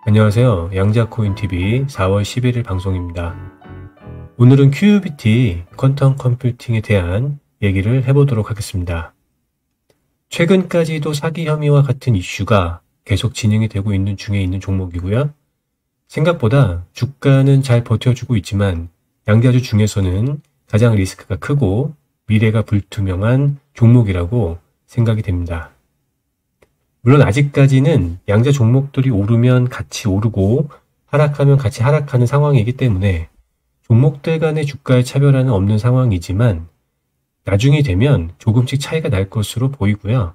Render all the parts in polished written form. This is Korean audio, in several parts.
안녕하세요. 양자코인TV 4월 11일 방송입니다. 오늘은 QUBT 퀀텀 컴퓨팅에 대한 얘기를 해보도록 하겠습니다. 최근까지도 사기 혐의와 같은 이슈가 계속 진행이 되고 있는 중에 있는 종목이고요. 생각보다 주가는 잘 버텨주고 있지만 양자주 중에서는 가장 리스크가 크고 미래가 불투명한 종목이라고 생각이 됩니다. 물론 아직까지는 양자 종목들이 오르면 같이 오르고 하락하면 같이 하락하는 상황이기 때문에 종목들 간의 주가의 차별화는 없는 상황이지만 나중이 되면 조금씩 차이가 날 것으로 보이고요.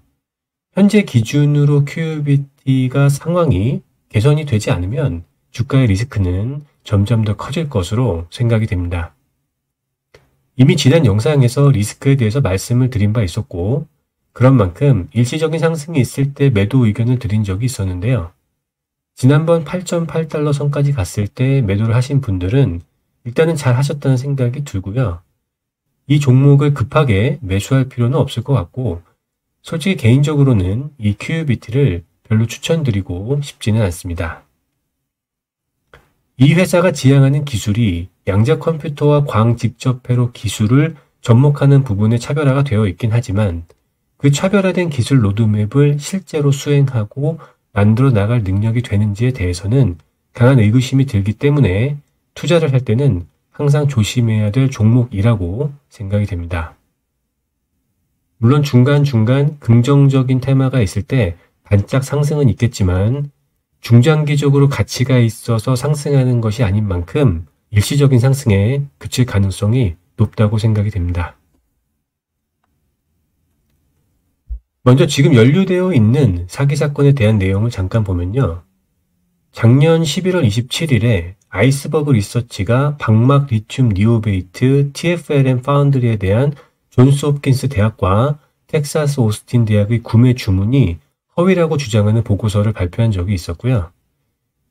현재 기준으로 QUBT가 상황이 개선이 되지 않으면 주가의 리스크는 점점 더 커질 것으로 생각이 됩니다. 이미 지난 영상에서 리스크에 대해서 말씀을 드린 바 있었고 그런 만큼 일시적인 상승이 있을 때 매도 의견을 드린 적이 있었는데요. 지난번 8.8달러 선까지 갔을 때 매도를 하신 분들은 일단은 잘 하셨다는 생각이 들고요. 이 종목을 급하게 매수할 필요는 없을 것 같고 솔직히 개인적으로는 이 QUBT를 별로 추천드리고 싶지는 않습니다. 이 회사가 지향하는 기술이 양자 컴퓨터와 광 직접 회로 기술을 접목하는 부분에 차별화가 되어 있긴 하지만 그 차별화된 기술 로드맵을 실제로 수행하고 만들어 나갈 능력이 되는지에 대해서는 강한 의구심이 들기 때문에 투자를 할 때는 항상 조심해야 될 종목이라고 생각이 됩니다. 물론 중간중간 긍정적인 테마가 있을 때 반짝 상승은 있겠지만 중장기적으로 가치가 있어서 상승하는 것이 아닌 만큼 일시적인 상승에 그칠 가능성이 높다고 생각이 됩니다. 먼저 지금 연루되어 있는 사기 사건에 대한 내용을 잠깐 보면요. 작년 11월 27일에 아이스버그 리서치가 박막 리튬 니오베이트 TFLN 파운드리에 대한 존스 홉킨스 대학과 텍사스 오스틴 대학의 구매 주문이 허위라고 주장하는 보고서를 발표한 적이 있었고요.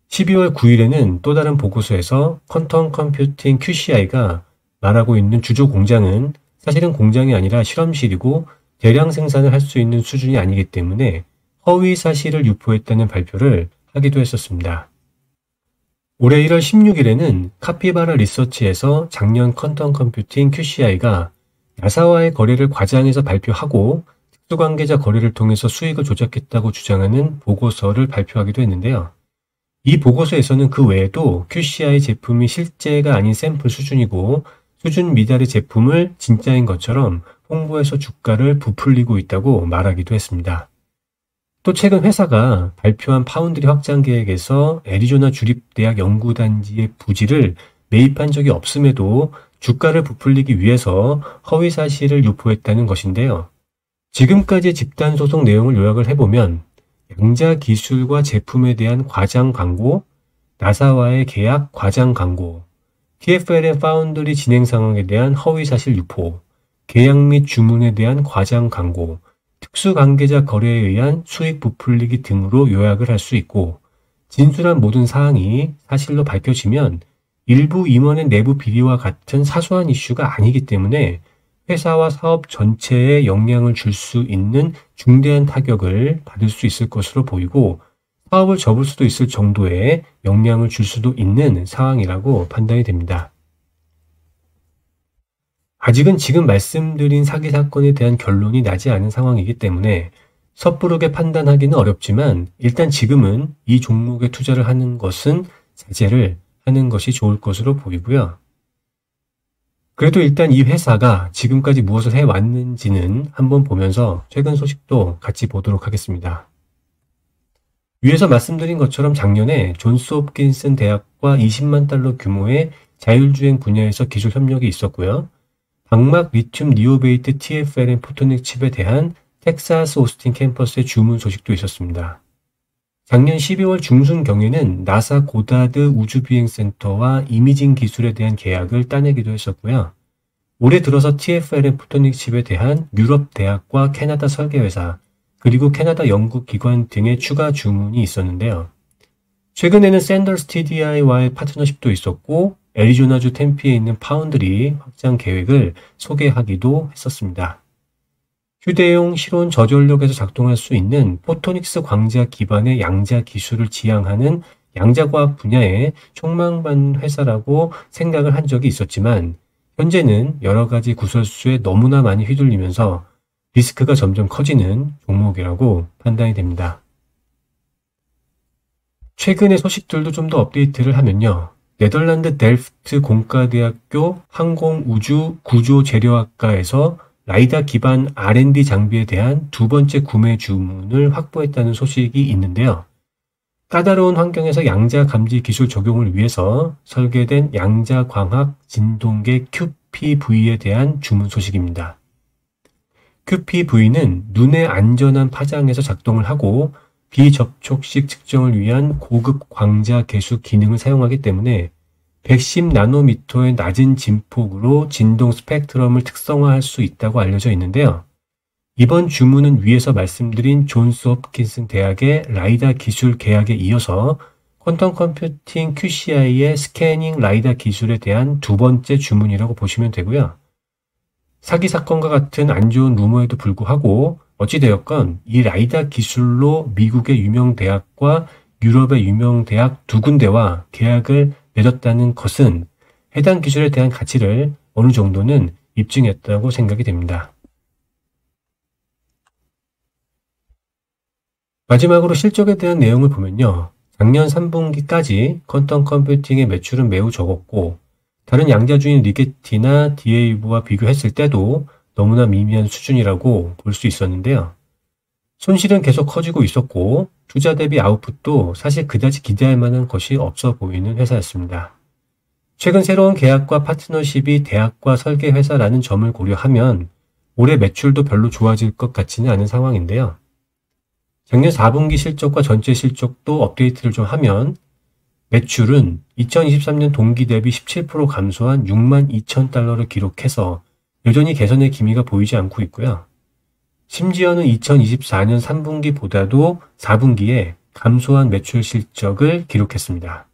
12월 9일에는 또 다른 보고서에서 퀀텀 컴퓨팅 QCI가 말하고 있는 주조 공장은 사실은 공장이 아니라 실험실이고 대량 생산을 할 수 있는 수준이 아니기 때문에 허위 사실을 유포했다는 발표를 하기도 했었습니다. 올해 1월 16일에는 카피바라 리서치에서 작년 퀀텀 컴퓨팅 QCI가 나사와의 거래를 과장해서 발표하고 특수관계자 거래를 통해서 수익을 조작했다고 주장하는 보고서를 발표하기도 했는데요. 이 보고서에서는 그 외에도 QCI 제품이 실제가 아닌 샘플 수준이고 수준 미달의 제품을 진짜인 것처럼 홍보해서 주가를 부풀리고 있다고 말하기도 했습니다. 또 최근 회사가 발표한 파운드리 확장 계획에서 애리조나 주립대학 연구단지의 부지를 매입한 적이 없음에도 주가를 부풀리기 위해서 허위 사실을 유포했다는 것인데요. 지금까지의 집단 소송 내용을 요약을 해보면 양자 기술과 제품에 대한 과장 광고, 나사와의 계약 과장 광고, TFLN 파운드리 진행 상황에 대한 허위 사실 유포, 계약 및 주문에 대한 과장 광고, 특수관계자 거래에 의한 수익 부풀리기 등으로 요약을 할 수 있고 진술한 모든 사항이 사실로 밝혀지면 일부 임원의 내부 비리와 같은 사소한 이슈가 아니기 때문에 회사와 사업 전체에 영향을 줄 수 있는 중대한 타격을 받을 수 있을 것으로 보이고 사업을 접을 수도 있을 정도의 영향을 줄 수도 있는 상황이라고 판단이 됩니다. 아직은 지금 말씀드린 사기 사건에 대한 결론이 나지 않은 상황이기 때문에 섣부르게 판단하기는 어렵지만 일단 지금은 이 종목에 투자를 하는 것은 자제를 하는 것이 좋을 것으로 보이고요. 그래도 일단 이 회사가 지금까지 무엇을 해왔는지는 한번 보면서 최근 소식도 같이 보도록 하겠습니다. 위에서 말씀드린 것처럼 작년에 존스 홉킨슨 대학과 20만 달러 규모의 자율주행 분야에서 기술 협력이 있었고요. 박막 리튬 니오베이트 TFLN 포토닉 칩에 대한 텍사스 오스틴 캠퍼스의 주문 소식도 있었습니다. 작년 12월 중순경에는 나사 고다드 우주비행센터와 이미징 기술에 대한 계약을 따내기도 했었고요. 올해 들어서 TFLN 포토닉 칩에 대한 유럽 대학과 캐나다 설계회사, 그리고 캐나다 연구기관 등의 추가 주문이 있었는데요. 최근에는 샌더스 TDI와의 파트너십도 있었고 애리조나주 템피에 있는 파운드리 확장 계획을 소개하기도 했었습니다. 휴대용 실온 저전력에서 작동할 수 있는 포토닉스 광자 기반의 양자 기술을 지향하는 양자과학 분야에 촉망받는 회사라고 생각을 한 적이 있었지만 현재는 여러 가지 구설수에 너무나 많이 휘둘리면서 리스크가 점점 커지는 종목이라고 판단이 됩니다. 최근의 소식들도 좀 더 업데이트를 하면요. 네덜란드 델프트 공과대학교 항공우주구조재료학과에서 라이다 기반 R&D 장비에 대한 두 번째 구매 주문을 확보했다는 소식이 있는데요. 까다로운 환경에서 양자 감지 기술 적용을 위해서 설계된 양자 광학 진동계 QPV에 대한 주문 소식입니다. QPV는 눈의 안전한 파장에서 작동을 하고 비접촉식 측정을 위한 고급 광자 계수 기능을 사용하기 때문에 110나노미터의 낮은 진폭으로 진동 스펙트럼을 특성화할 수 있다고 알려져 있는데요. 이번 주문은 위에서 말씀드린 존스 홉킨슨 대학의 라이다 기술 계약에 이어서 퀀텀 컴퓨팅 QCI의 스캐닝 라이다 기술에 대한 두 번째 주문이라고 보시면 되고요. 사기 사건과 같은 안 좋은 루머에도 불구하고 어찌되었건 이 라이다 기술로 미국의 유명 대학과 유럽의 유명 대학 두 군데와 계약을 맺었다는 것은 해당 기술에 대한 가치를 어느 정도는 입증했다고 생각이 됩니다. 마지막으로 실적에 대한 내용을 보면요. 작년 3분기까지 퀀텀 컴퓨팅의 매출은 매우 적었고 다른 양자주인 리게티나 디에이브와 비교했을 때도 너무나 미미한 수준이라고 볼 수 있었는데요. 손실은 계속 커지고 있었고 투자 대비 아웃풋도 사실 그다지 기대할 만한 것이 없어 보이는 회사였습니다. 최근 새로운 계약과 파트너십이 대학과 설계 회사라는 점을 고려하면 올해 매출도 별로 좋아질 것 같지는 않은 상황인데요. 작년 4분기 실적과 전체 실적도 업데이트를 좀 하면 매출은 2023년 동기 대비 17% 감소한 6만 2천 달러를 기록해서 여전히 개선의 기미가 보이지 않고 있고요. 심지어는 2024년 3분기보다도 4분기에 감소한 매출 실적을 기록했습니다.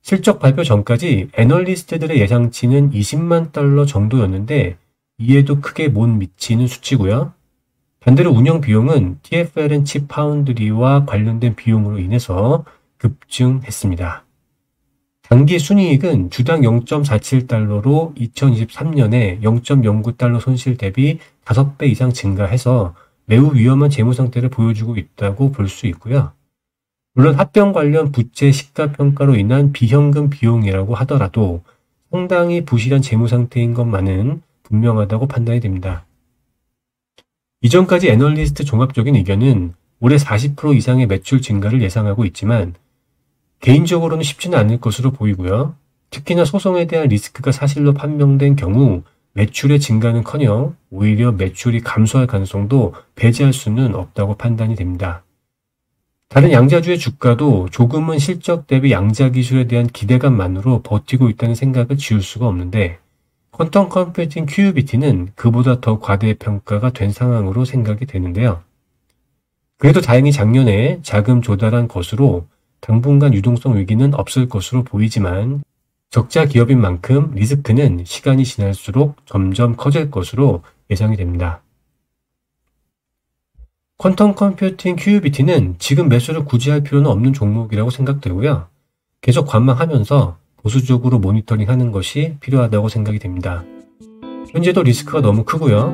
실적 발표 전까지 애널리스트들의 예상치는 20만 달러 정도였는데 이에도 크게 못 미치는 수치고요. 반대로 운영 비용은 TFLN 칩 파운드리와 관련된 비용으로 인해서 급증했습니다. 단기 순이익은 주당 0.47달러로 2023년에 0.09달러 손실 대비 5배 이상 증가해서 매우 위험한 재무 상태를 보여주고 있다고 볼 수 있고요. 물론 합병 관련 부채 시가평가로 인한 비현금 비용이라고 하더라도 상당히 부실한 재무 상태인 것만은 분명하다고 판단이 됩니다. 이전까지 애널리스트 종합적인 의견은 올해 40% 이상의 매출 증가를 예상하고 있지만 개인적으로는 쉽지는 않을 것으로 보이고요. 특히나 소송에 대한 리스크가 사실로 판명된 경우 매출의 증가는커녕 오히려 매출이 감소할 가능성도 배제할 수는 없다고 판단이 됩니다. 다른 양자주의 주가도 조금은 실적 대비 양자 기술에 대한 기대감만으로 버티고 있다는 생각을 지울 수가 없는데 퀀텀 컴퓨팅 QUBT는 그보다 더 과대평가가 된 상황으로 생각이 되는데요. 그래도 다행히 작년에 자금 조달한 것으로 당분간 유동성 위기는 없을 것으로 보이지만 적자 기업인 만큼 리스크는 시간이 지날수록 점점 커질 것으로 예상이 됩니다. 퀀텀 컴퓨팅 QUBT는 지금 매수를 굳이 할 필요는 없는 종목이라고 생각되고요. 계속 관망하면서 보수적으로 모니터링하는 것이 필요하다고 생각이 됩니다. 현재도 리스크가 너무 크고요.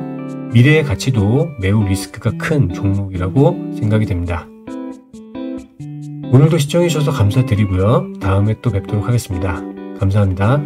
미래의 가치도 매우 리스크가 큰 종목이라고 생각이 됩니다. 오늘도 시청해주셔서 감사드리고요. 다음에 또 뵙도록 하겠습니다. 감사합니다.